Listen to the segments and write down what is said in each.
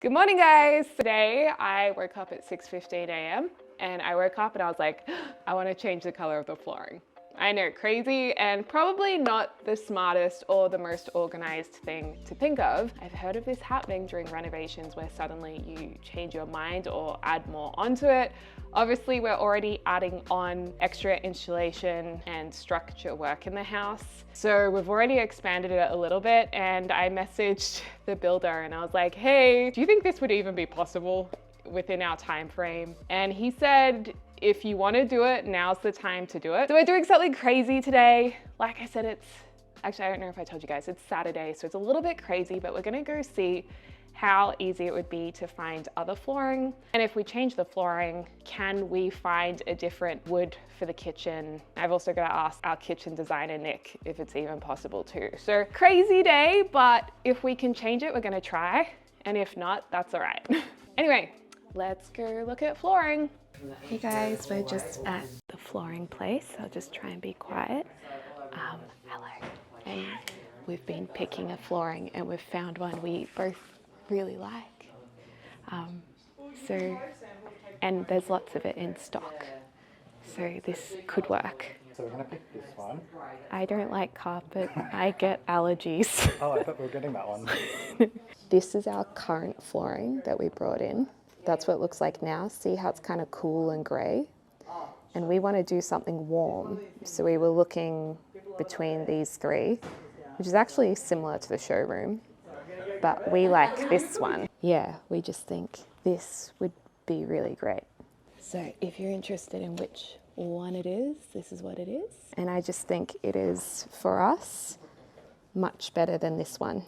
Good morning, guys. Today I woke up at 6:15 a.m. and I woke up and I was like, I want to change the color of the flooring. I know, crazy and probably not the smartest or the most organized thing to think of. I've heard of this happening during renovations where suddenly you change your mind or add more onto it. Obviously, we're already adding on extra insulation and structure work in the house. So we've already expanded it a little bit, and I messaged the builder and I was like, hey, do you think this would even be possible within our time frame? And he said, if you want to do it, now's the time to do it. So we're doing something crazy today. Like I said, actually, I don't know if I told you guys, it's Saturday, so it's a little bit crazy, but we're gonna go see how easy it would be to find other flooring. And if we change the flooring, can we find a different wood for the kitchen? I've also got to ask our kitchen designer, Nick, if it's even possible too. So crazy day, but if we can change it, we're gonna try. And if not, that's all right. Anyway, let's go look at flooring. Hey guys, we're just at the flooring place. I'll just try and be quiet. Hello. And we've been picking a flooring and we've found one we both really like. And there's lots of it in stock. So this could work. So we're going to pick this one. I don't like carpet. I get allergies. Oh, I thought we were getting that one. This is our current flooring that we brought in. That's what it looks like now. See how it's kind of cool and grey? And we want to do something warm. So we were looking between these three, which is actually similar to the showroom, but we like this one. Yeah, we just think this would be really great. So if you're interested in which one it is, this is what it is. And I just think it is, for us, much better than this one.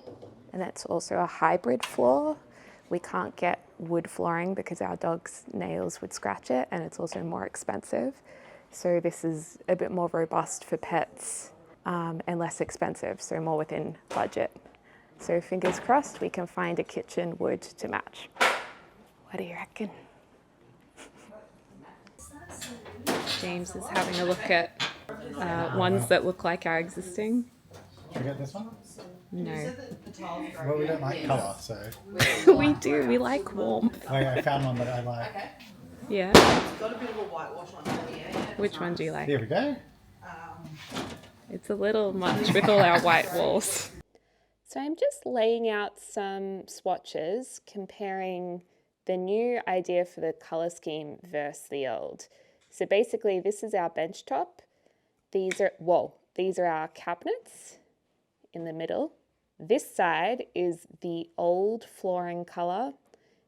And that's also a hybrid floor. We can't get wood flooring because our dog's nails would scratch it, and it's also more expensive. So this is a bit more robust for pets and less expensive, so more within budget. So fingers crossed we can find a kitchen wood to match. What do you reckon? James is having a look at ones that look like our existing. Should we get this one? No. Well, we don't like colour, so. We do, we like warmth. I found one that I like. Yeah. It's got a bit of a whitewash on it, yeah. Which one do you like? Here we go. It's a little much with all our white walls. So I'm just laying out some swatches comparing the new idea for the color scheme versus the old. So basically this is our bench top. These are our cabinets in the middle. This side is the old flooring color,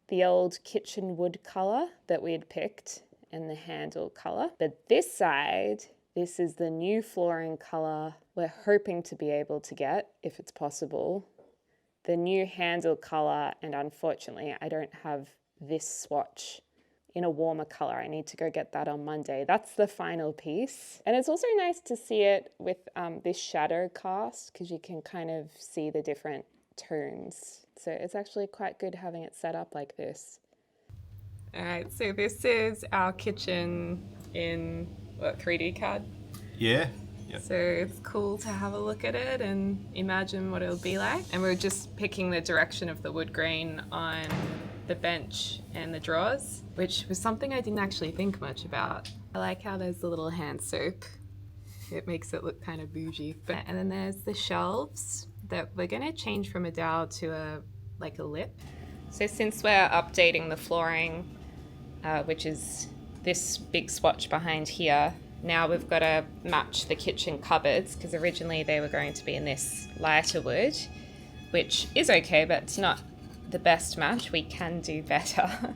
the old kitchen wood color that we had picked, and the handle color. But this side, this is the new flooring color we're hoping to be able to get, if it's possible. The new handle color, and unfortunately I don't have this swatch in a warmer color. I need to go get that on Monday. That's the final piece. And it's also nice to see it with this shadow cast, because you can kind of see the different tones. So it's actually quite good having it set up like this. All right, so this is our kitchen in, what, 3D CAD? Yeah. Yep. So it's cool to have a look at it and imagine what it'll be like. And we're just picking the direction of the wood grain on the bench and the drawers, which was something I didn't actually think much about. I like how there's the little hand soap. It makes it look kind of bougie. And then there's the shelves that we're gonna change from a dowel to a lip. So since we're updating the flooring, which is this big swatch behind here, now we've got to match the kitchen cupboards, because originally they were going to be in this lighter wood, which is okay, but it's not the best match. We can do better.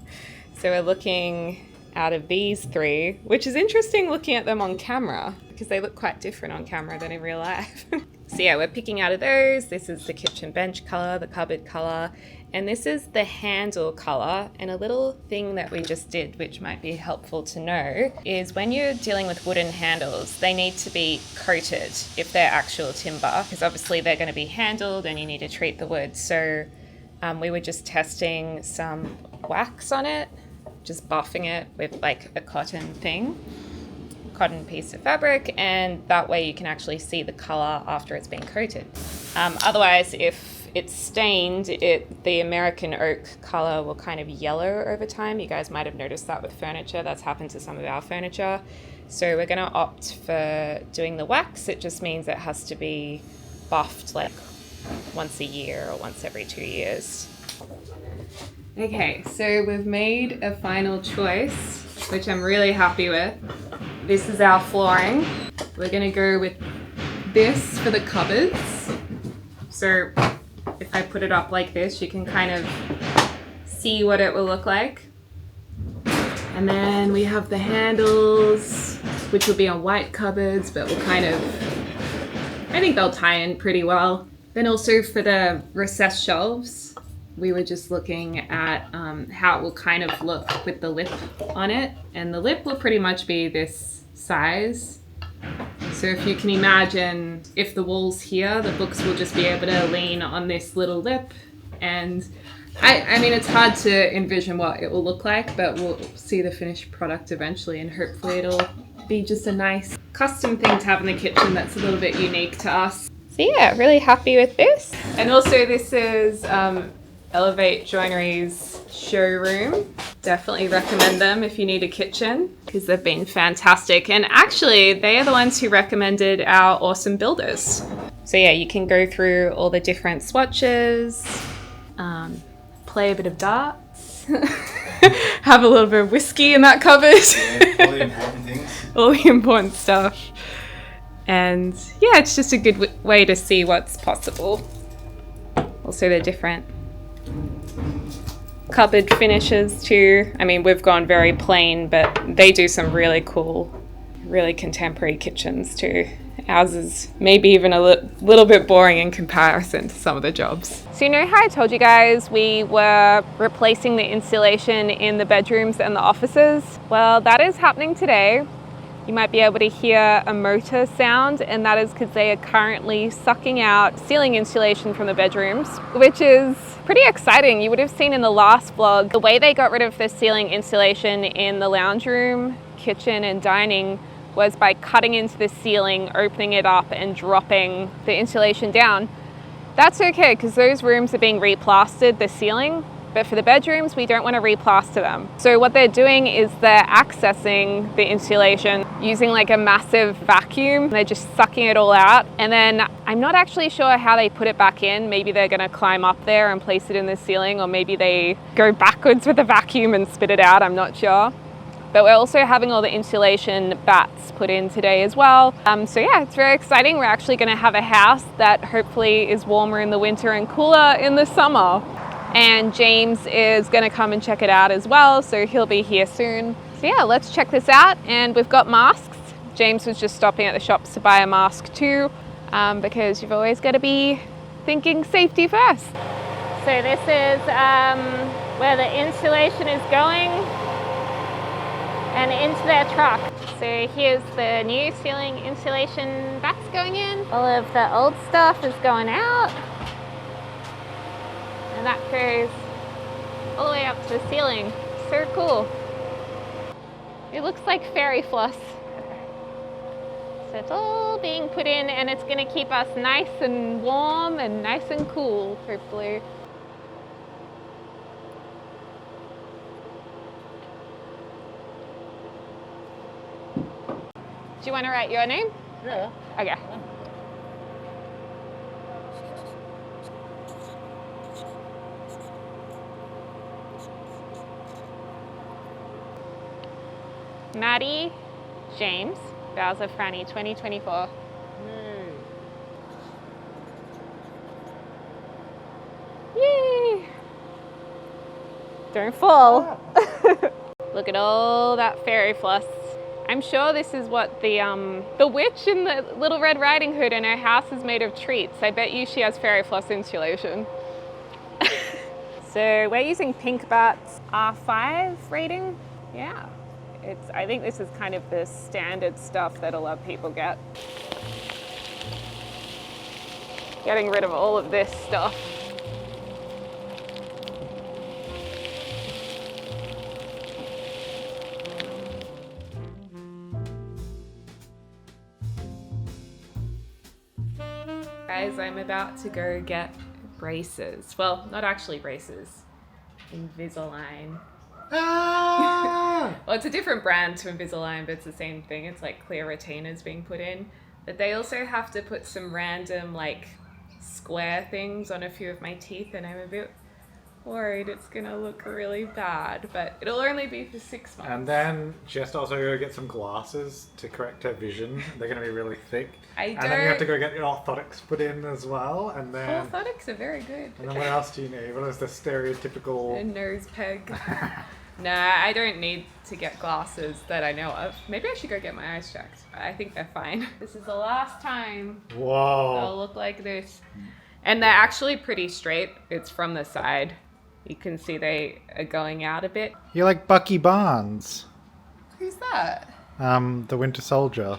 So we're looking out of these three, which is interesting looking at them on camera, because they look quite different on camera than in real life. So yeah, we're picking out of those. This is the kitchen bench color, the cupboard color, and this is the handle color. And a little thing that we just did, which might be helpful to know, is when you're dealing with wooden handles, they need to be coated if they're actual timber, because obviously they're going to be handled and you need to treat the wood. So we were just testing some wax on it, just buffing it with like a cotton piece of fabric, and that way you can actually see the color after it's been coated. Otherwise, if it's stained, the American oak color will kind of yellow over time. You guys might have noticed that with furniture. That's happened to some of our furniture. So we're going to opt for doing the wax. It just means it has to be buffed like once a year or once every 2 years. Okay, so we've made a final choice, which I'm really happy with. This is our flooring. We're going to go with this for the cupboards. So if I put it up like this, you can kind of see what it will look like. And then we have the handles, which will be on white cupboards, but will kind of, I think they'll tie in pretty well. Then also for the recessed shelves, we were just looking at how it will kind of look with the lip on it. And the lip will pretty much be this size. So if you can imagine, if the wall's here, the books will just be able to lean on this little lip. And I mean, it's hard to envision what it will look like, but we'll see the finished product eventually, and hopefully it'll be just a nice custom thing to have in the kitchen that's a little bit unique to us. So yeah, really happy with this. And also this is Elevate Joinery's showroom. Definitely recommend them if you need a kitchen, because they've been fantastic. And actually, they are the ones who recommended our awesome builders. So yeah, you can go through all the different swatches, play a bit of darts, have a little bit of whiskey in that cupboard. Yeah, all the important things. All the important stuff. And yeah, it's just a good way to see what's possible. Also the different cupboard finishes too. I mean, we've gone very plain, but they do some really cool, really contemporary kitchens too. Ours is maybe even a little bit boring in comparison to some of the jobs. So you know how I told you guys we were replacing the insulation in the bedrooms and the offices? Well, that is happening today. You might be able to hear a motor sound, and that is because they are currently sucking out ceiling insulation from the bedrooms, which is pretty exciting. You would have seen in the last vlog, the way they got rid of the ceiling insulation in the lounge room, kitchen, and dining was by cutting into the ceiling, opening it up, and dropping the insulation down. That's okay, because those rooms are being replastered, the ceiling, but for the bedrooms, we don't want to replaster them. So what they're doing is they're accessing the insulation using like a massive vacuum. They're just sucking it all out. And then I'm not actually sure how they put it back in. Maybe they're going to climb up there and place it in the ceiling, or maybe they go backwards with the vacuum and spit it out. I'm not sure. But we're also having all the insulation bats put in today as well. So yeah, it's very exciting. We're actually going to have a house that hopefully is warmer in the winter and cooler in the summer. And James is going to come and check it out as well, so he'll be here soon. So yeah, let's check this out. And we've got masks. James was just stopping at the shops to buy a mask too, because you've always got to be thinking safety first. So this is where the insulation is going and into their truck. So here's the new ceiling insulation bats going in. All of the old stuff is going out. And that goes all the way up to the ceiling. So cool. It looks like fairy floss. So it's all being put in, and it's going to keep us nice and warm and nice and cool, hopefully. Do you want to write your name? Yeah. Okay. Maddie, James, Bowser Franny, 2024. Yay! Don't fall. Look at all that fairy floss. I'm sure this is what the witch in the Little Red Riding Hood in her house is made of treats. I bet you she has fairy floss insulation. So we're using Pink Bat's R5 rating. Yeah. I think this is kind of the standard stuff that a lot of people get. Getting rid of all of this stuff. Guys, I'm about to go get braces. Well, not actually braces. Invisalign. Ah! Well, it's a different brand to Invisalign, but it's the same thing. It's like clear retainers being put in. But they also have to put some random like square things on a few of my teeth, and I'm a bit worried it's gonna look really bad, but it'll only be for 6 months. And then just also go get some glasses to correct her vision. They're going to be really thick. And then you have to go get your orthotics put in as well. And then... Orthotics are very good. And then what else do you need? What is the stereotypical... A nose peg. Nah, I don't need to get glasses that I know of. Maybe I should go get my eyes checked. I think they're fine. This is the last time Whoa. they'll look like this. And they're actually pretty straight. It's from the side. You can see they are going out a bit. You're like Bucky Barnes. Who's that? The Winter Soldier.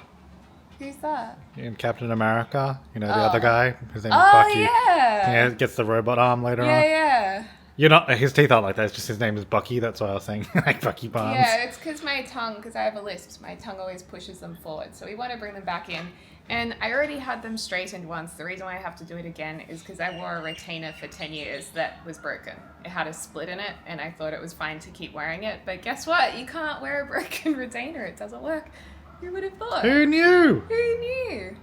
Who's that? In Captain America. You know, the other guy. His name is Oh, Bucky. yeah. Yeah, gets the robot arm later on. Yeah. You're not... His teeth aren't like that. It's just his name is Bucky. That's why I was saying like Bucky Barnes. Yeah, it's because I have a lisp, my tongue always pushes them forward. So we want to bring them back in. And I already had them straightened once. The reason why I have to do it again is because I wore a retainer for 10 years that was broken. It had a split in it, and I thought it was fine to keep wearing it. But guess what? You can't wear a broken retainer. It doesn't work. Who would have thought? Who knew? Who knew?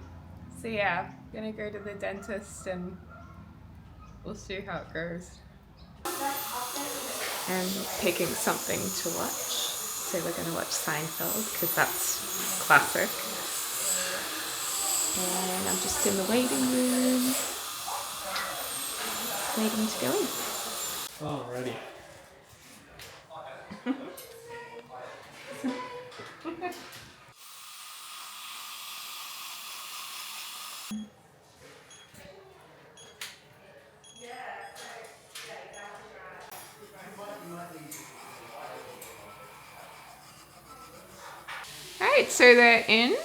So yeah, I'm gonna go to the dentist and we'll see how it goes. And picking something to watch. So we're gonna watch Seinfeld because that's classic. And I'm just in the waiting room, waiting to go in. Alrighty. Alright, so they're in.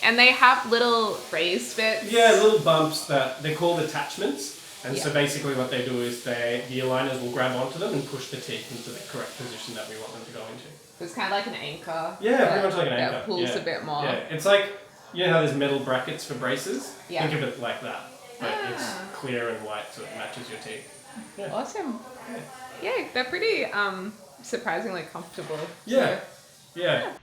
And they have little raised bits. Yeah, little bumps that they're called attachments. And so Yeah. basically what they do is the aligners will grab onto them and push the teeth into the correct position that we want them to go into. It's kind of like an anchor. Yeah, pretty much like an anchor. That pulls yeah. a bit more. Yeah, it's like, you know how there's metal brackets for braces? Yeah. Think of it like that. But it's Ah. clear and white so it matches your teeth. Yeah. Awesome. Yeah, they're pretty surprisingly comfortable. Yeah. Yeah.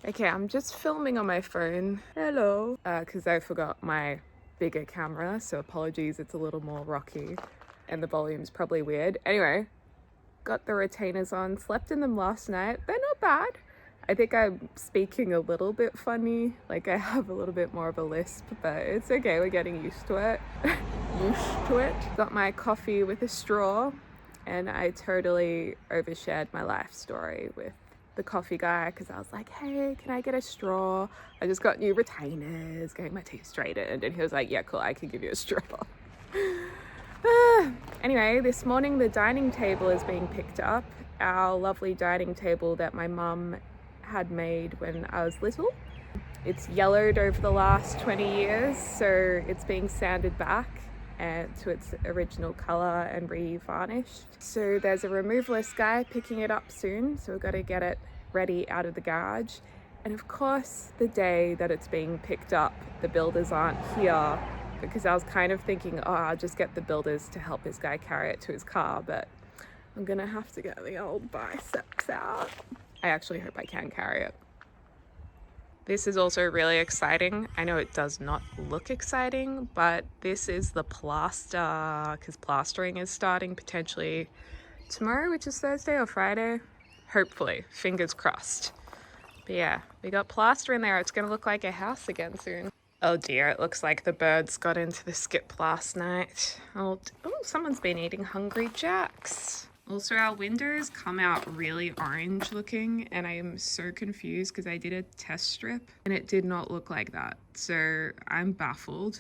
Okay, I'm just filming on my phone. Hello. Because I forgot my bigger camera, so apologies, it's a little more rocky. And the volume's probably weird. Anyway, got the retainers on, slept in them last night. They're not bad. I think I'm speaking a little bit funny. Like I have a little bit more of a lisp, but it's okay, we're getting used to it. Got my coffee with a straw, and I totally overshared my life story with the coffee guy because I was like, hey, can I get a straw? I just got new retainers, getting my teeth straightened, and he was like, yeah, cool, I can give you a straw. Anyway, this morning the dining table is being picked up. Our lovely dining table that my mum had made when I was little. It's yellowed over the last 20 years, so it's being sanded back and to its original color and re-varnished. So there's a removalist guy picking it up soon, so we've got to get it ready out of the garage. And of course, the day that it's being picked up, the builders aren't here, because I was kind of thinking, oh, I'll just get the builders to help this guy carry it to his car, but I'm gonna have to get the old biceps out. I actually hope I can carry it. This is also really exciting. I know it does not look exciting, but this is the plaster, because plastering is starting potentially tomorrow, which is Thursday or Friday. Hopefully, fingers crossed. But yeah, we got plaster in there. It's gonna look like a house again soon. Oh dear, it looks like the birds got into the skip last night. Oh, someone's been eating Hungry Jacks. Also, our windows come out really orange looking, and I am so confused because I did a test strip and it did not look like that. So I'm baffled.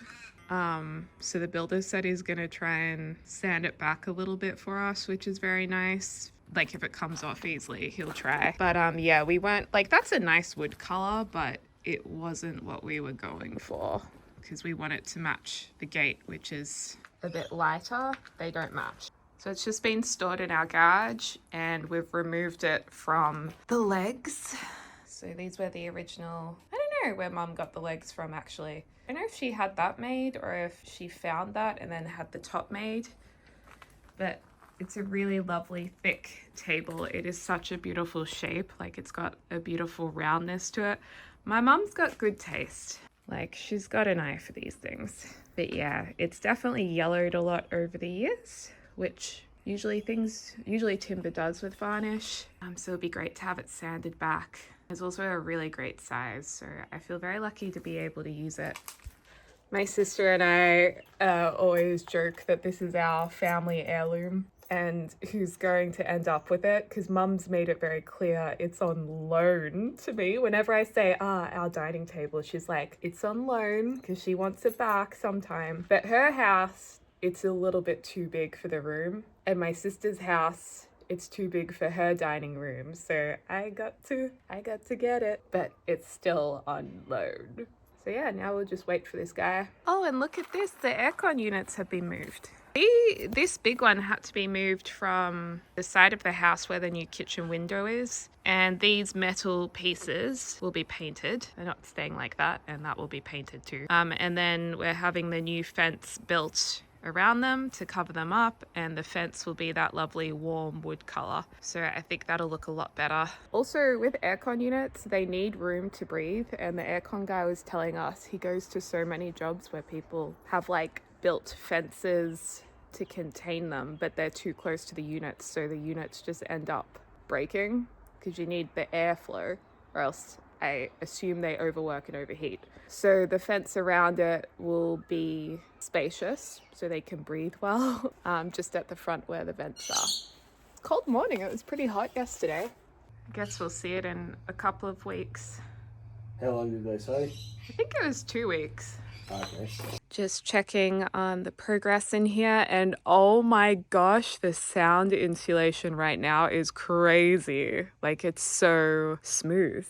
So the builder said he's gonna try and sand it back a little bit for us, which is very nice. Like if it comes off easily, he'll try. But yeah, we weren't, like that's a nice wood color, but it wasn't what we were going for because we want it to match the gate, which is a bit lighter. They don't match. So it's just been stored in our garage and we've removed it from the legs. So these were the original, I don't know where Mum got the legs from actually. I don't know if she had that made or if she found that and then had the top made. but it's a really lovely thick table. It is such a beautiful shape. Like, it's got a beautiful roundness to it. My mum's got good taste. Like, she's got an eye for these things. But yeah, it's definitely yellowed a lot over the years, which usually timber does with varnish. So it'd be great to have it sanded back. It's also a really great size, so I feel very lucky to be able to use it. My sister and I always joke that this is our family heirloom and who's going to end up with it, because Mum's made it very clear it's on loan to me. Whenever I say, our dining table, she's like, it's on loan, because she wants it back sometime. But her house, it's a little bit too big for the room. And my sister's house, it's too big for her dining room. So I got to get it, but it's still on loan. So yeah, now we'll just wait for this guy. Oh, and look at this, the aircon units have been moved. This big one had to be moved from the side of the house where the new kitchen window is. And these metal pieces will be painted. They're not staying like that, and that will be painted too. And then we're having the new fence built around them to cover them up, and the fence will be that lovely warm wood color. So I think that'll look a lot better. Also, with aircon units, they need room to breathe, and the aircon guy was telling us he goes to so many jobs where people have like built fences to contain them, but they're too close to the units, so the units just end up breaking because you need the airflow, or else I assume they overwork and overheat. So the fence around it will be spacious so they can breathe well, just at the front where the vents are. It's a cold morning. It was pretty hot yesterday. I guess we'll see it in a couple of weeks. How long did they say? I think it was 2 weeks. Okay. Just checking on the progress in here, and oh my gosh, the sound insulation right now is crazy. Like, it's so smooth.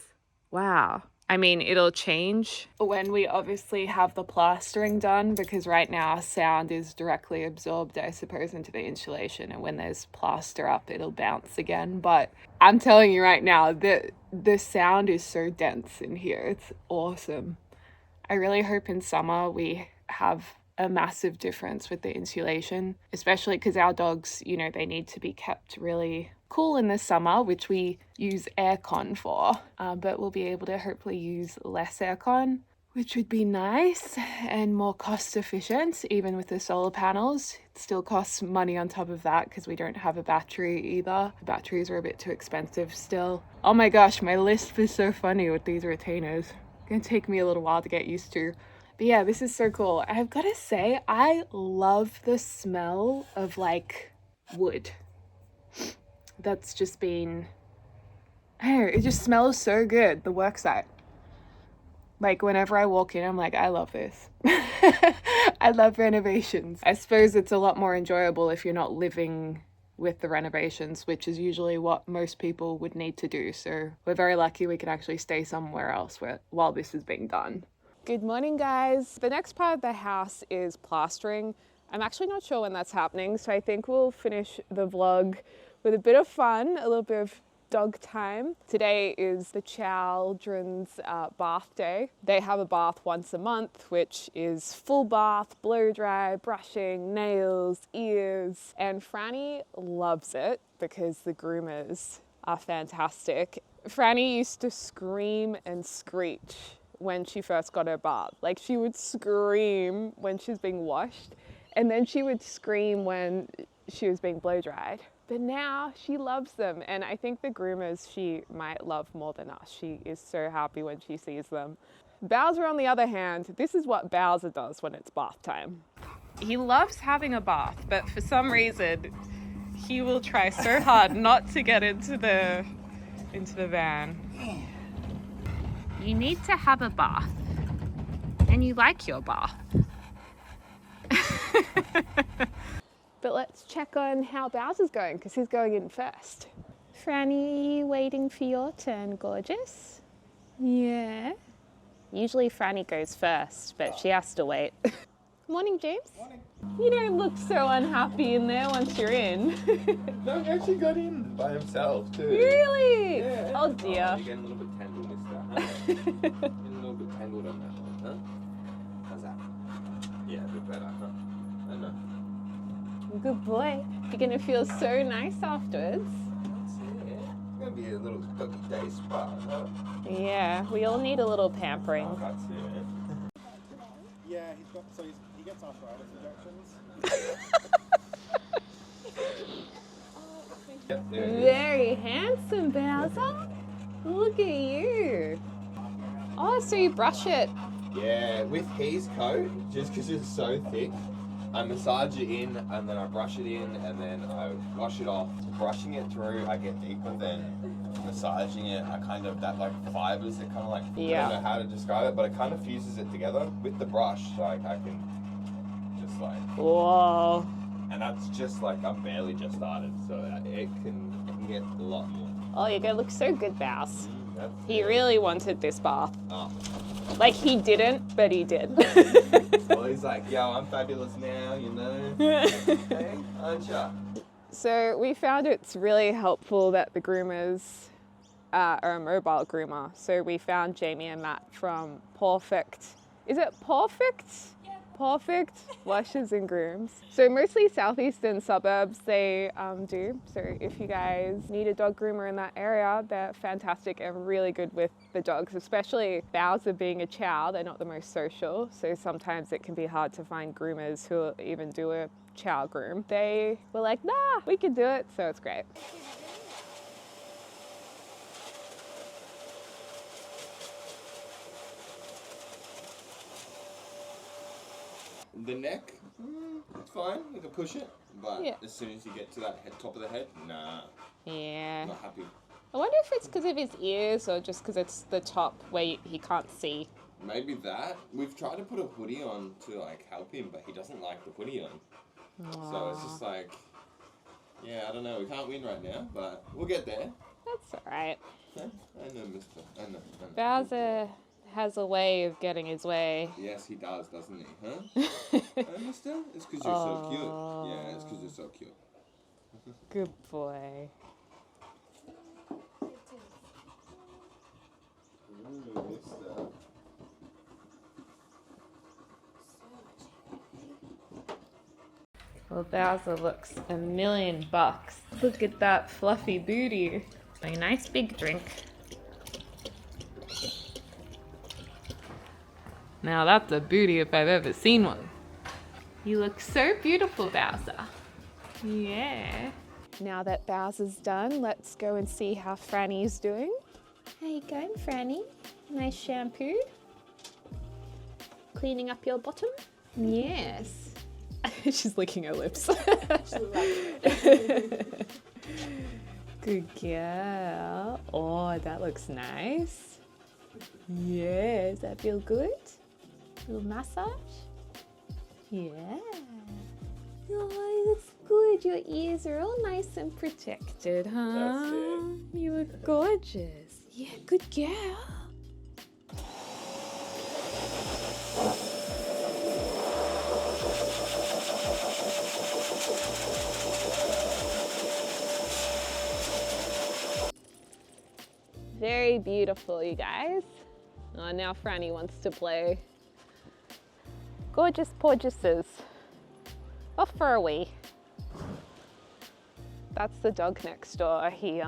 Wow. I mean, it'll change when we obviously have the plastering done, because right now sound is directly absorbed, I suppose, into the insulation, and when there's plaster up, it'll bounce again. But I'm telling you right now, the sound is so dense in here. It's awesome. I really hope in summer we have a massive difference with the insulation, especially because our dogs, you know, they need to be kept really cool in the summer, which we use aircon for, but we'll be able to hopefully use less aircon, which would be nice and more cost efficient. Even with the solar panels, it still costs money on top of that because we don't have a battery either. The batteries are a bit too expensive still. Oh my gosh, my lisp is so funny with these retainers. Gonna take me a little while to get used to. But yeah, this is so cool. I've got to say, I love the smell of like wood. That's just been, I don't know, it just smells so good, the worksite. Like, whenever I walk in, I'm like, I love this. I love renovations. I suppose it's a lot more enjoyable if you're not living with the renovations, which is usually what most people would need to do. So we're very lucky we can actually stay somewhere else while this is being done. Good morning, guys. The next part of the house is plastering. I'm actually not sure when that's happening, so I think we'll finish the vlog with a bit of fun, a little bit of dog time. Today is the children's bath day. They have a bath once a month, which is full bath, blow dry, brushing, nails, ears, and Franny loves it because the groomers are fantastic. Franny used to scream and screech when she first got her bath. Like, she would scream when she's being washed, and then she would scream when she was being blow dried. But now she loves them, and I think the groomers she might love more than us. She is so happy when she sees them. Bowser, on the other hand, this is what Bowser does when it's bath time. He loves having a bath, but for some reason, he will try so hard not to get into the van. You need to have a bath, and you like your bath. But let's check on how Bowser's going, because he's going in first. Franny, waiting for your turn, gorgeous? Yeah. Usually Franny goes first, but she has to wait. Morning, James. Morning. You don't look so unhappy in there once you're in. No, he actually got in by himself too. Really? Yeah. Oh dear. You're getting a little bit tangled, mister. Huh? Getting a little bit tangled on that one, huh? How's that? Yeah, a bit better, huh? I know. Good boy. You're gonna feel so nice afterwards. That's it. It's gonna be a little doggy day spa, huh? Yeah, we all need a little pampering. Oh, that's it. Yeah, he gets arthritis injections. Yep, there it is. Very handsome, Bowser. Look at you. Oh, so you brush it. Yeah, with his coat, just because it's so thick, I massage it in and then I brush it in and then I wash it off. Brushing it through, I get deeper than massaging it. I kind of, that like fibers, it kind of like, Yeah. I don't know how to describe it, but it kind of fuses it together with the brush. Like I can just like, Whoa. and that's just like, I'm barely just started, so it can get a lot more. Oh, you're gonna look so good, Bows. That's He it. really wanted this bath. Oh. Like, he didn't, but he did. Well, he's like, yo, I'm fabulous now, you know? Hey, aren't ya? So we found it's really helpful that the groomers are a mobile groomer. So we found Jamie and Matt from Perfect. Is it Perfect? Yeah. Perfect Washes and Grooms. So mostly southeastern suburbs they do. So if you guys need a dog groomer in that area, they're fantastic and really good with the dogs, especially Bowser being a chow. They're not the most social. So sometimes it can be hard to find groomers who will even do a chow groom. They were like, nah, we can do it. So it's great. The neck, it's fine, you can push it, but Yeah. as soon as you get to that top of the head, nah, Yeah. not happy. I wonder if it's because of his ears or just because it's the top where he can't see. Maybe that. We've tried to put a hoodie on to like help him, but he doesn't like the hoodie on. So it's just like, yeah, I don't know, we can't win right now, but we'll get there. That's all right. I know, mister, I know. Bowser has a way of getting his way. Yes, he does, doesn't he, huh? Mister? It's because you're so cute. Yeah, it's because you're so cute. Good boy. Ooh, mister. Well, Bowser looks $1,000,000. Look at that fluffy booty. A nice big drink. Now that's a booty if I've ever seen one. You look so beautiful, Bowser. Yeah. Now that Bowser's done, let's go and see how Franny's doing. How you going, Franny? Nice shampoo. Cleaning up your bottom? Yes. She's licking her lips. Good girl. Oh, that looks nice. Yeah, does that feel good? A little massage? Yeah. Oh, that's good. Your ears are all nice and protected, huh? That's it. You look gorgeous. Yeah, good girl. Very beautiful, you guys. Oh, now Franny wants to play. Gorgeous porgises. Off for a wee. That's the dog next door. He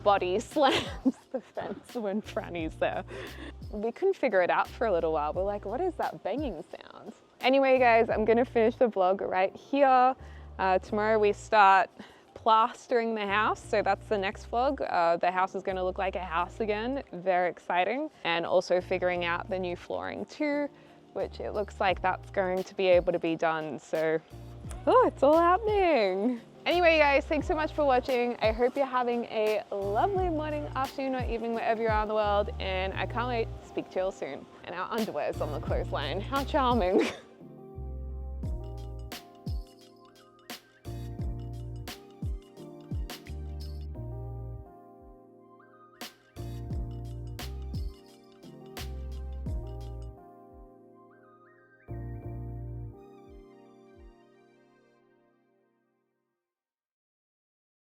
body slams the fence when Franny's there. We couldn't figure it out for a little while. We're like, what is that banging sound? Anyway, guys, I'm gonna finish the vlog right here. Tomorrow we start plastering the house, so that's the next vlog. The house is going to look like a house again. Very exciting. And also figuring out the new flooring too, which it looks like that's going to be able to be done. So, oh, it's all happening. Anyway, guys, thanks so much for watching. I hope you're having a lovely morning, afternoon, or evening wherever you are in the world, and I can't wait to speak to you all soon. And our underwear's on the clothesline. How charming.